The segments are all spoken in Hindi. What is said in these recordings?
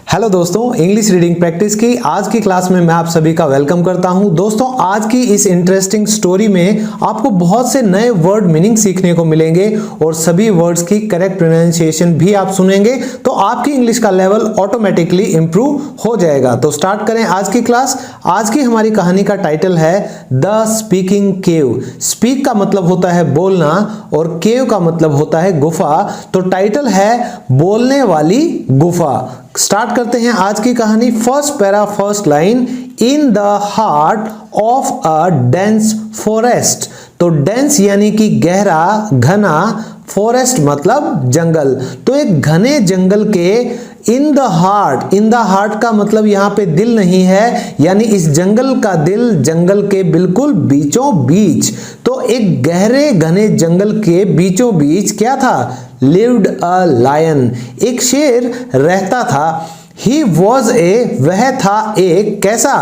हेलो दोस्तों, इंग्लिश रीडिंग प्रैक्टिस की आज की क्लास में मैं आप सभी का वेलकम करता हूं। दोस्तों, आज की इस इंटरेस्टिंग स्टोरी में आपको बहुत से नए वर्ड मीनिंग सीखने को मिलेंगे और सभी वर्ड्स की करेक्ट प्रोनाउंसिएशन भी आप सुनेंगे तो आपकी इंग्लिश का लेवल ऑटोमेटिकली इंप्रूव हो जाएगा। तो स्टार्ट करें आज की क्लास। आज की हमारी कहानी का टाइटल है द स्पीकिंग केव। स्पीक का मतलब होता है बोलना और केव का मतलब होता है गुफा। तो टाइटल है बोलने वाली गुफा। स्टार्ट करते हैं आज की कहानी। First para first line, in the heart of a dense forest. तो डेंस यानी कि गहरा, घना, फॉरेस्ट मतलब जंगल। तो एक घने जंगल के इन द हार्ट का मतलब यहाँ पे दिल नहीं है, यानी इस जंगल का दिल जंगल के बिल्कुल बीचों बीच। तो एक गहरे घने जंगल के बीचों बीच क्या था? लिव्ड अ लायन, एक शेर रहता था। ही वॉज वह था एक कैसा?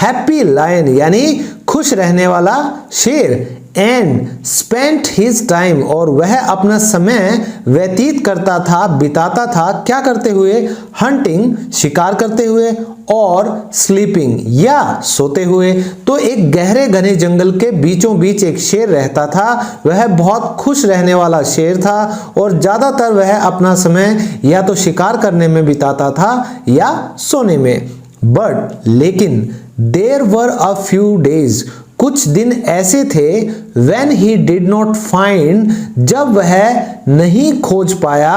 हैप्पी लायन यानी खुश रहने वाला शेर। एंड स्पेंट हिज टाइम, और वह अपना समय व्यतीत करता था, बिताता था क्या करते हुए? हंटिंग शिकार करते हुए, और स्लीपिंग या सोते हुए। तो एक गहरे घने जंगल के बीचों बीच एक शेर रहता था। वह बहुत खुश रहने वाला शेर था और ज्यादातर वह अपना समय या तो शिकार करने में बिताता था या सोने में। बट लेकिन there were a few days, कुछ दिन ऐसे थे when he did not find, जब वह नहीं खोज पाया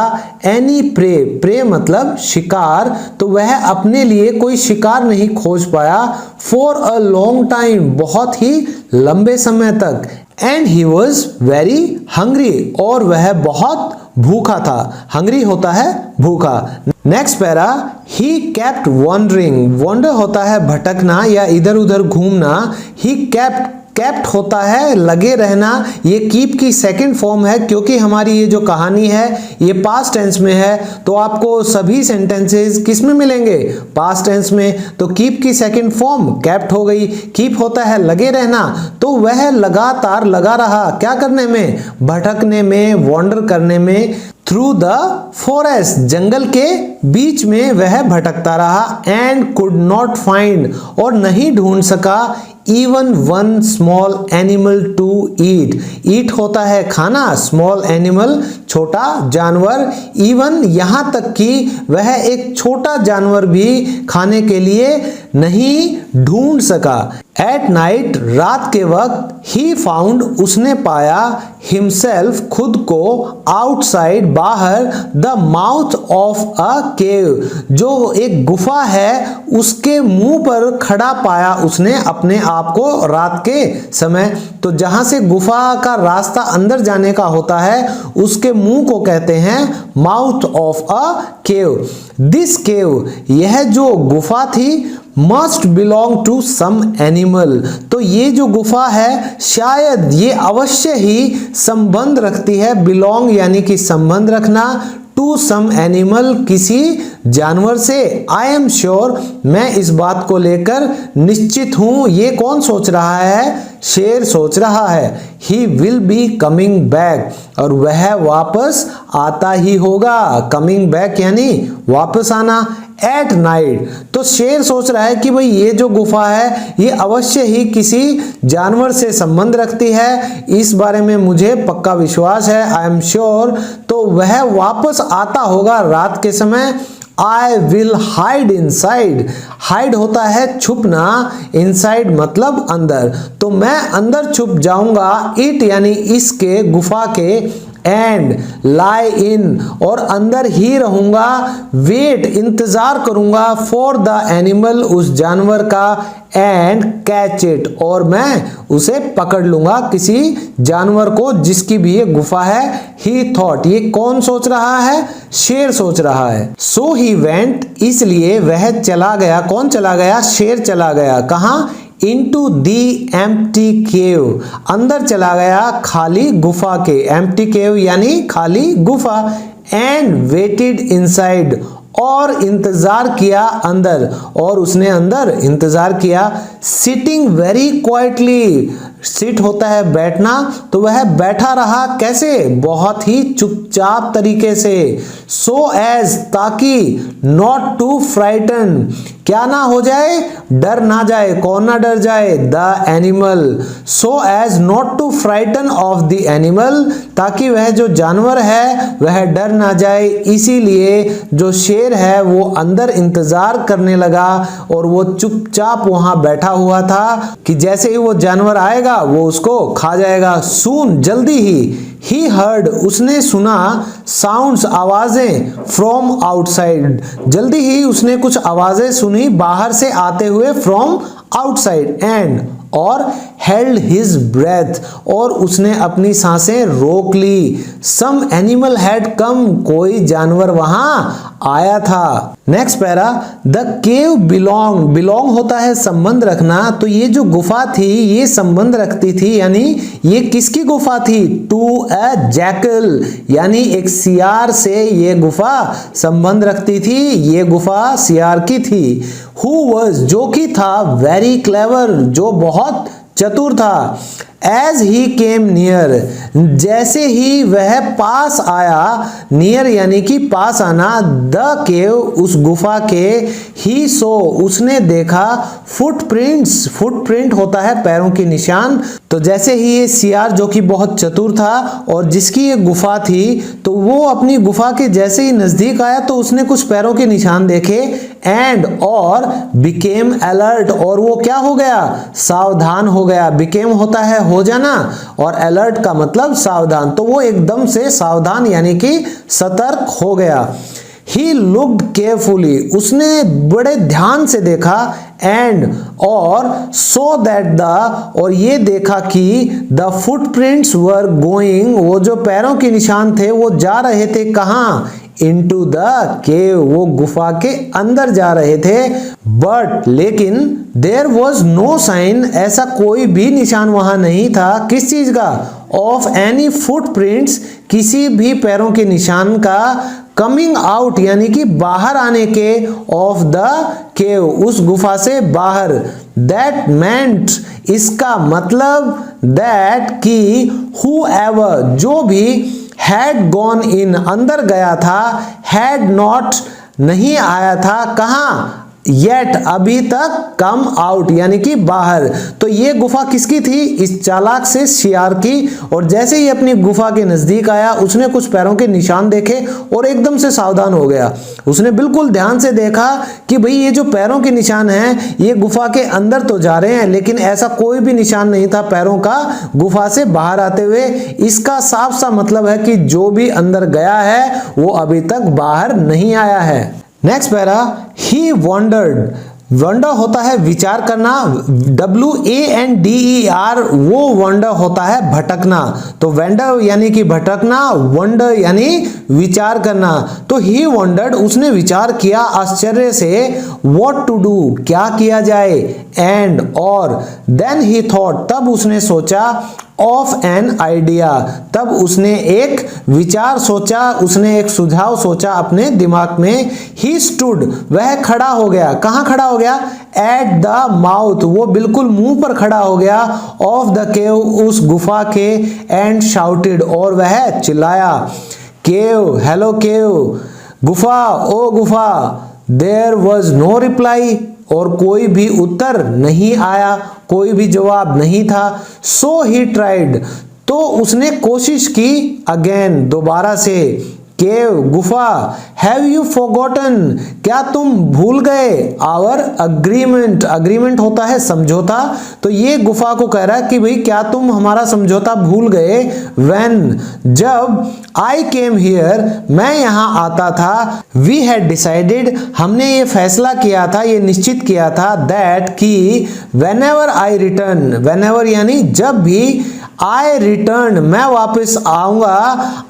any prey मतलब शिकार। तो वह अपने लिए कोई शिकार नहीं खोज पाया for a long time, बहुत ही लंबे समय तक। and he was very hungry, और वह बहुत भूखा था। हंग्री होता है भूखा। Next para, he kept wandering. Wander होता है भटकना या इधर उधर घूमना। ही केप्ट होता है लगे रहना। ये कीप की सेकंड फॉर्म है, क्योंकि हमारी ये जो कहानी है ये पास्ट टेंस में है। तो आपको सभी सेंटेंसेस किस में मिलेंगे? पास्ट टेंस में। तो कीप की सेकंड फॉर्म केप्ट हो गई। कीप होता है लगे रहना, तो वह लगातार लगा रहा क्या करने में? भटकने में, वॉन्डर करने में। थ्रू द फॉरेस्ट, जंगल के बीच में वह भटकता रहा। एंड कुड नॉट फाइंड, और नहीं ढूंढ सका even one small animal to eat. Eat होता है खाना, स्मॉल एनिमल छोटा जानवर। इवन यहां तक कि वह एक छोटा जानवर भी खाने के लिए नहीं ढूंढ सका। एट नाइट, रात के वक्त, ही फाउंड, उसने पाया, हिमसेल्फ खुद को, आउटसाइड बाहर, द माउथ ऑफ अ केव, जो एक गुफा है उसके मुंह पर खड़ा पाया उसने अपने आप को रात के समय। तो जहां से गुफा का रास्ता अंदर जाने का होता है उसके मुंह को कहते हैं mouth of a cave. This cave, यह जो गुफा थी, must belong to some animal. तो ये जो गुफा है शायद ये अवश्य ही संबंध रखती है, बिलोंग यानी कि संबंध रखना, टू सम एनिमल किसी जानवर से। आई एम श्योर, मैं इस बात को लेकर निश्चित हूं। ये कौन सोच रहा है? शेर सोच रहा है। He will be coming back, और वह वापस आता ही होगा। कमिंग बैक यानी वापस आना। एट नाइट, तो शेर सोच रहा है कि भाई ये जो गुफा है ये अवश्य ही किसी जानवर से संबंध रखती है, इस बारे में मुझे पक्का विश्वास है। आई एम श्योर, तो वह वापस आता होगा रात के समय। I will hide inside, hide होता है छुपना, इनसाइड मतलब अंदर। तो मैं अंदर छुप जाऊंगा, इट यानी इसके, गुफा के, एंड लाई इन, और अंदर ही रहूंगा, वेट इंतजार करूंगा, फॉर द एनिमल, उस जानवर का, एंड कैच इट, और मैं उसे पकड़ लूंगा, किसी जानवर को जिसकी भी ये गुफा है। ही थॉट, ये कौन सोच रहा है? शेर सोच रहा है। सो ही वेंट, इसलिए वह चला गया। कौन चला गया? शेर चला गया। कहां? into the empty cave, अंदर चला गया खाली गुफा के। empty cave यानी खाली गुफा। and waited inside, और इंतजार किया अंदर, और उसने अंदर इंतजार किया। सिटिंग वेरी क्वाइटली, सिट होता है बैठना, तो वह बैठा रहा कैसे, बहुत ही चुपचाप तरीके से। सो एज ताकि, नॉट टू फ्राइटन क्या ना हो जाए, डर ना जाए, कौन ना डर जाए, the animal. So as not to frighten of the animal ताकि वह जो जानवर है वह डर ना जाए, इसीलिए जो शेर है वो अंदर इंतजार करने लगा और वो चुपचाप वहां बैठा हुआ था कि जैसे ही वो जानवर आएगा वो उसको खा जाएगा। सून जल्दी ही हर्ड उसने सुना, साउंड्स आवाजें, फ्रॉम आउटसाइड जल्दी ही उसने कुछ आवाजें सुनी बाहर से आते हुए, फ्रॉम आउटसाइड, एंड और हेल्ड हिज ब्रेथ और उसने अपनी सांसें रोक ली। सम एनिमल हैड कम कोई जानवर वहां आया था। Next para, the cave belong, belong होता है संबंध रखना, तो ये जो गुफा थी ये संबंध रखती थी, यानी ये किसकी गुफा थी, टू अ जैकल, यानी एक सियार से ये गुफा संबंध रखती थी, ये गुफा सियार की थी। हु वॉज जो कि था, वेरी क्लेवर जो बहुत चतुर था। एज ही केम नियर जैसे ही वह पास आया, नियर यानी कि पास आना, द केव उस गुफा के, ही सो उसने देखा, फुटप्रिंट्स, फुटप्रिंट होता है पैरों के निशान, तो जैसे ही ये सियार जो कि बहुत चतुर था और जिसकी ये गुफा थी, तो वो अपनी गुफा के जैसे ही नजदीक आया तो उसने कुछ पैरों के निशान देखे, एंड और बिकेम अलर्ट और वो क्या हो गया, सावधान हो गया। बिकेम होता है हो जाना और अलर्ट का मतलब सावधान, तो वो एकदम से सावधान यानी कि सतर्क हो गया। ही लुक्ड केयरफुली उसने बड़े ध्यान से देखा, एंड और सो दैट द और ये देखा कि द फुटप्रिंट्स वर गोइंग वो जो पैरों के निशान थे वो जा रहे थे कहाँ, इनटू द केव वो गुफा के अंदर जा रहे थे। बट लेकिन देयर वॉज नो साइन ऐसा कोई भी निशान वहां नहीं था, किस चीज का, ऑफ एनी फुटप्रिंट्स किसी भी पैरों के निशान का, कमिंग आउट यानी कि बाहर आने के, ऑफ द केव उस गुफा से बाहर। दैट मेंट इसका मतलब, दैट की हूएवर जो भी, हैड गॉन इन अंदर गया था, हैड नॉट नहीं आया था कहां, येट अभी तक, कम आउट यानी कि बाहर। तो ये गुफा किसकी थी, इस चालाक से सियार की, और जैसे ही अपनी गुफा के नजदीक आया उसने कुछ पैरों के निशान देखे और एकदम से सावधान हो गया। उसने बिल्कुल ध्यान से देखा कि भाई ये जो पैरों के निशान हैं ये गुफा के अंदर तो जा रहे हैं लेकिन ऐसा कोई भी निशान नहीं था पैरों का गुफा से बाहर आते हुए। इसका साफ सा मतलब है कि जो भी अंदर गया है वो अभी तक बाहर नहीं आया है। नेक्स्ट पैरा, ही वॉन्डर्ड, वंडर होता है विचार करना, WANDER वो वंडर होता है भटकना, तो वेंडर यानी कि भटकना, वंडर यानी विचार करना। तो ही वंडर्ड उसने विचार किया आश्चर्य से, व्हाट टू डू क्या किया जाए, एंड और देन ही थॉट तब उसने सोचा, ऑफ एन आइडिया तब उसने एक विचार सोचा, उसने एक सुझाव सोचा अपने दिमाग में। ही स्टूड वह खड़ा हो गया, कहां खड़ा हो गया, एट द माउथ वो बिल्कुल मुंह पर खड़ा हो गया, ऑफ द केव उस गुफा के, एंड शाउटेड और वह चिल्लाया, केव हेलो केव, गुफा ओ गुफा, देयर वॉज नो रिप्लाई और कोई भी उत्तर नहीं आया, कोई भी जवाब नहीं था। सो ही ट्राइड तो उसने कोशिश की, अगेन दोबारा से, केव गुफा, हैव यू फॉरगॉटन क्या तुम भूल गए, आवर अग्रीमेंट, अग्रीमेंट होता है समझौता, तो ये गुफा को कह रहा है कि भाई क्या तुम हमारा समझौता भूल गए, व्हेन जब, आई केम हियर मैं यहां आता था, वी हैड डिसाइडेड हमने ये फैसला किया था, ये निश्चित किया था, दैट कि व्हेनेवर आई रिटर्न, व्हेनेवर यानी जब भी, आई रिटर्न मैं वापस आऊंगा,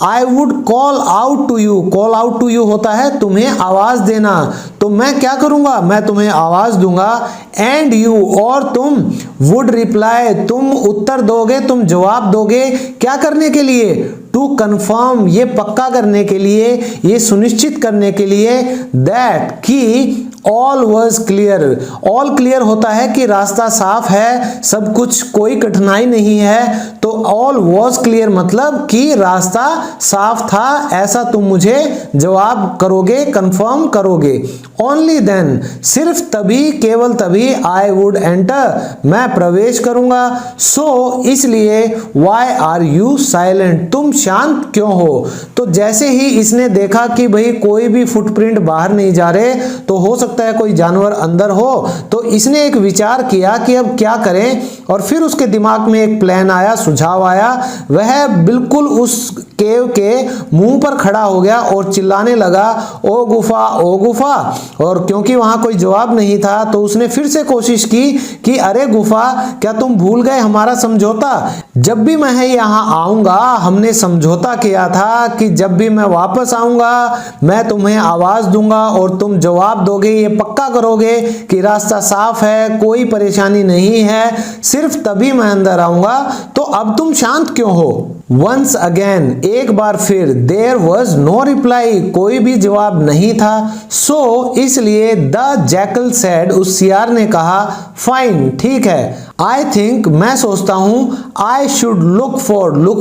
I would call out to you, call out to you होता है तुम्हें आवाज देना, तो मैं क्या करूंगा, मैं तुम्हें आवाज दूंगा, एंड यू और तुम, वुड रिप्लाई तुम उत्तर दोगे, तुम जवाब दोगे, क्या करने के लिए, टू कंफर्म ये पक्का करने के लिए, ये सुनिश्चित करने के लिए, दैट कि all was clear. All clear होता है कि रास्ता साफ है, सब कुछ, कोई कठिनाई नहीं है। तो ऑल वाज क्लियर मतलब कि रास्ता साफ था, ऐसा तुम मुझे जवाब करोगे, कंफर्म करोगे। ओनली देन, सिर्फ तभी, केवल तभी, आई वुड एंटर, मैं प्रवेश करूंगा। सो इसलिए, वाई आर यू साइलेंट, तुम शांत क्यों हो। तो जैसे ही इसने देखा कि भाई कोई भी फुटप्रिंट बाहर नहीं जा रहे, तो हो सकता है कोई जानवर अंदर हो, तो इसने एक विचार किया कि अब क्या करें। और फिर उसके दिमाग में एक प्लान आया, सुझाव आया। वह बिल्कुल उस केव के मुंह पर खड़ा हो गया और चिल्लाने लगा, ओ गुफा, ओ गुफा। और क्योंकि वहां कोई जवाब नहीं था, तो उसने फिर से कोशिश की कि अरे गुफा, क्या तुम भूल गए हमारा समझौता। जब भी मैं यहां आऊंगा, हमने समझौता किया था कि जब भी मैं वापस आऊंगा, मैं तुम्हें आवाज दूंगा और तुम जवाब दोगे, ये पक्का करोगे कि रास्ता साफ है, कोई परेशानी नहीं है, सिर्फ तभी मैं अंदर आऊंगा। तो अब तुम शांत क्यों हो। वंस अगेन, एक बार फिर, देयर वॉज नो रिप्लाई, कोई भी जवाब नहीं था। सो इसलिए, द जैकल सेड, उस सियार ने कहा, फाइन, ठीक है, आई थिंक, मैं सोचता हूं, आई शुड लुक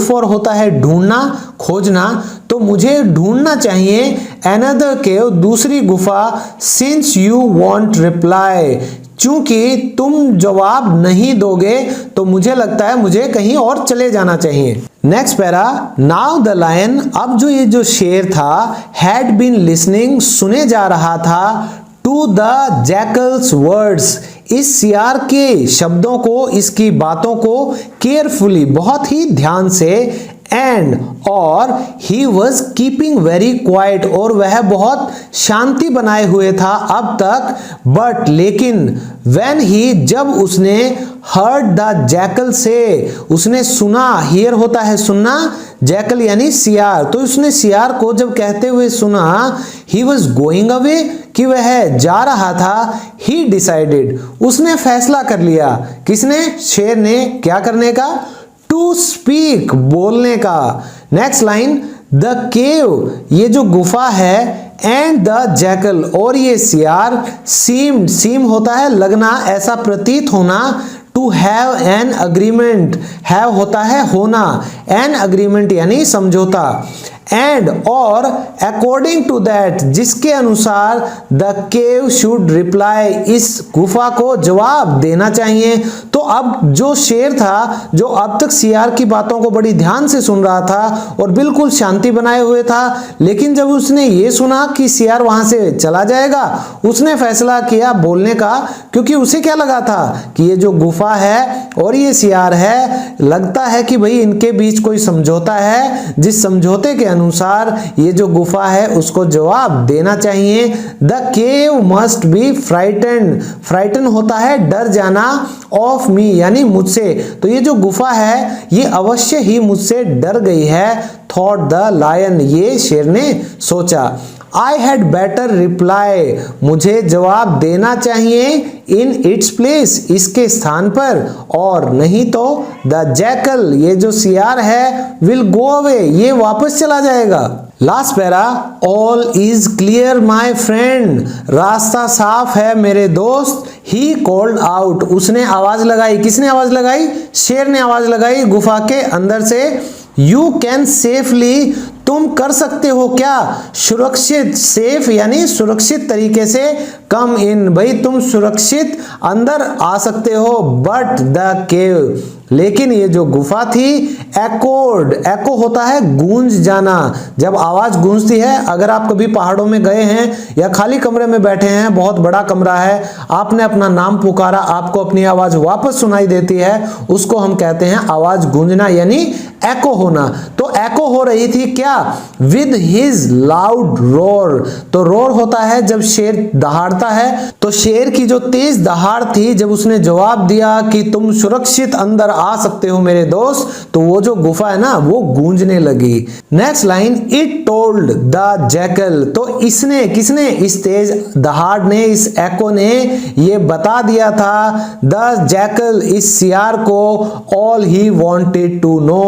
फॉर होता है ढूंढना, खोजना, तो मुझे ढूंढना चाहिए अनदर केव, दूसरी गुफा, सिंस यू वॉन्ट रिप्लाई, चूंकि तुम जवाब नहीं दोगे, तो मुझे लगता है मुझे कहीं और चले जाना चाहिए। Next para, now the lion, अब जो शेर था, हैड बीन लिसनिंग, सुने जा रहा था, टू द जैकल्स वर्ड्स, इस सियार के शब्दों को, इसकी बातों को, केयरफुली, बहुत ही ध्यान से, एंड, और, he was keeping very quite, और वह बहुत शांति बनाए हुए था अब तक। बट लेकिन, व्हेन ही, जब उसने, हर्ड द जैकल से, उसने सुना, हियर होता है सुनना, जैकल यानी सियार, तो उसने सियार को जब कहते हुए सुना, ही वॉज गोइंग अवे, कि वह जा रहा था, ही डिसाइडेड, उसने फैसला कर लिया, किसने, शेर ने, क्या करने का, टू स्पीक, बोलने का। नेक्स्ट लाइन, द केव, ये जो गुफा है, एंड द जैकल, और ये सियार, सीम होता है लगना, ऐसा प्रतीत होना, to have an agreement, have होता है होना, एन अग्रीमेंट यानी समझौता, एंड, और, अकॉर्डिंग टू दैट, जिसके अनुसार, द केव शुड रिप्लाई, इस गुफा को जवाब देना चाहिए। तो अब जो शेर था, जो अब तक सियार की बातों को बड़ी ध्यान से सुन रहा था और बिल्कुल शांति बनाए हुए था, लेकिन जब उसने ये सुना कि सियार वहां से चला जाएगा, उसने फैसला किया बोलने का, क्योंकि उसे क्या लगा था कि ये जो गुफा है और ये सियार है, लगता है कि भाई इनके बीच कोई समझौता है, जिस समझौते के अनुसार ये जो गुफा है उसको जवाब देना चाहिए। The cave must be frightened, frighten होता है डर जाना, ऑफ मी यानी मुझसे, तो ये जो गुफा है ये अवश्य ही मुझसे डर गई है, थॉट द लायन, ये शेर ने सोचा। आई हैड बेटर रिप्लाई, मुझे जवाब देना चाहिए, इन इट्स प्लेस, इसके स्थान पर, और नहीं तो द जैकल, ये जो सियार है, विल गो अवे, ये वापस चला जाएगा। Last para, all is clear my friend, रास्ता साफ है मेरे दोस्त, ही कॉल्ड आउट, उसने आवाज लगाई, किसने आवाज लगाई, शेर ने आवाज लगाई गुफा के अंदर से, यू कैन सेफली, तुम कर सकते हो क्या, सुरक्षित, सेफ यानी सुरक्षित तरीके से, कम इन, भाई तुम सुरक्षित अंदर आ सकते हो, बट द केव, लेकिन ये जो गुफा थी, एकोड, एको होता है गूंज जाना, जब आवाज गूंजती है, अगर आप कभी पहाड़ों में गए हैं या खाली कमरे में बैठे हैं, बहुत बड़ा कमरा है, आपने अपना नाम पुकारा, आपको अपनी आवाज वापस सुनाई देती है, उसको हम कहते हैं आवाज गूंजना यानी एको होना। तो एको हो रही थी क्या, विद हिज लाउड रोर, तो रोर होता है जब शेर दहाड़ता है, तो शेर की जो तेज दहाड़ थी, जब उसने जवाब दिया कि तुम सुरक्षित अंदर आ सकते हो मेरे दोस्त, तो वो जो गुफा है ना वो गूंजने लगी। Next line, it told the jackal, तो इसने, किसने, इस तेज दहाड़ ने, इस एको ने ये बता दिया था द जैकल, इस सियार को, all he wanted to know,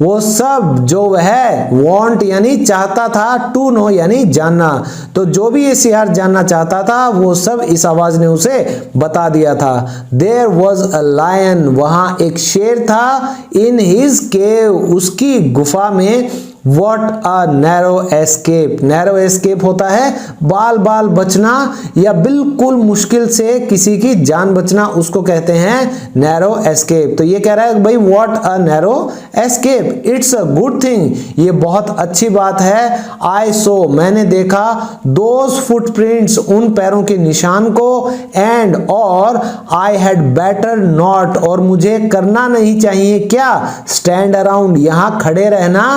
वो सब जो वह वांट यानी चाहता था, टू नो यानी जानना, तो जो भी ये सियार जानना चाहता था वो सब इस आवाज ने उसे बता दिया था। देयर वॉज अ लायन, वहां एक शेर था, इन हिज केव, उसकी गुफा में, What a narrow escape, narrow escape होता है बाल बाल बचना या बिल्कुल मुश्किल से किसी की जान बचना, उसको कहते हैं नैरो एस्केप। तो ये कह रहा है भाई what a narrow escape, it's a good thing, ये बहुत अच्छी बात है। I saw, मैंने देखा, those footprints, उन पैरों के निशान को, and और I had better not, और मुझे करना नहीं चाहिए क्या, stand around, यहाँ खड़े रहना,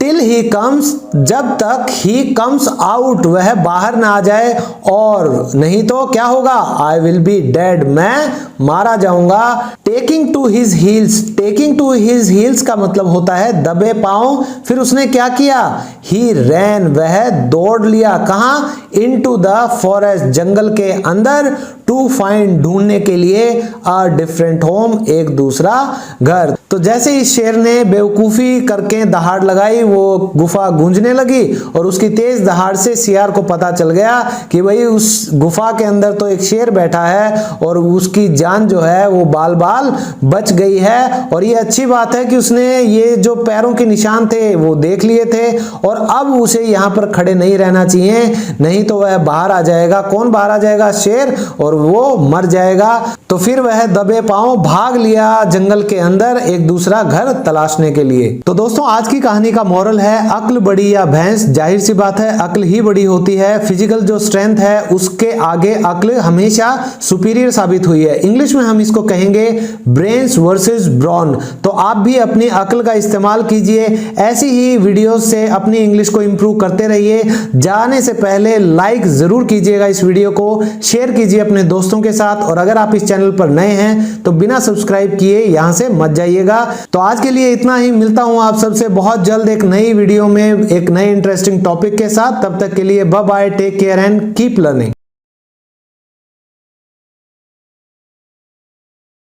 टिल ही कम्स, जब तक ही कम्स आउट, वह बाहर ना आ जाए, और नहीं तो क्या होगा, आई विल बी डेड, मैं मारा जाऊंगा। Taking to his heels, taking to his heels का मतलब होता है दबे पांव। फिर उसने क्या किया, ही रैन, वह दौड़ लिया, कहां, इनटू द फॉरेस्ट, जंगल के अंदर, टू फाइंड, ढूंढने के लिए, अ डिफरेंट होम, एक दूसरा घर। तो जैसे इस शेर ने बेवकूफी करके दहाड़ लगाई, वो गुफा गूंजने लगी और उसकी तेज दहाड़ से सियार को पता चल गया कि भाई उस गुफा के अंदर तो एक शेर बैठा है और उसकी जान जो है वो बाल बाल बच गई है। और ये अच्छी बात है कि उसने ये जो पैरों के निशान थे वो देख लिए थे और अब उसे यहाँ पर खड़े नहीं रहना चाहिए, नहीं तो वह बाहर आ जाएगा। कौन बाहर आ जाएगा, शेर, और वो मर जाएगा। तो फिर वह दबे पांव भाग लिया जंगल के अंदर एक दूसरा घर तलाशने के लिए। तो दोस्तों आज की कहानी का मोरल है, अक्ल बड़ी या भैंस, जाहिर सी बात है अक्ल ही बड़ी होती है। फिजिकल जो स्ट्रेंथ है उसके आगे अक्ल हमेशा सुपीरियर साबित हुई है। इंग्लिश में हम इसको कहेंगे ब्रेन्स वर्सेस ब्रॉन। तो आप भी अपनी अक्ल का इस्तेमाल कीजिए, ऐसी ही वीडियोस से अपनी इंग्लिश को इंप्रूव करते रहिए। जाने से पहले लाइक जरूर कीजिएगा इस वीडियो को, शेयर कीजिए अपने दोस्तों के साथ, और अगर आप इस चैनल पर नए हैं तो बिना सब्सक्राइब किए यहां से मत जाइएगा। तो आज के लिए इतना ही, मिलता हूं आप सबसे बहुत जल्द एक नई वीडियो में एक नए इंटरेस्टिंग टॉपिक के साथ। तब तक के लिए bye bye, take care and keep learning.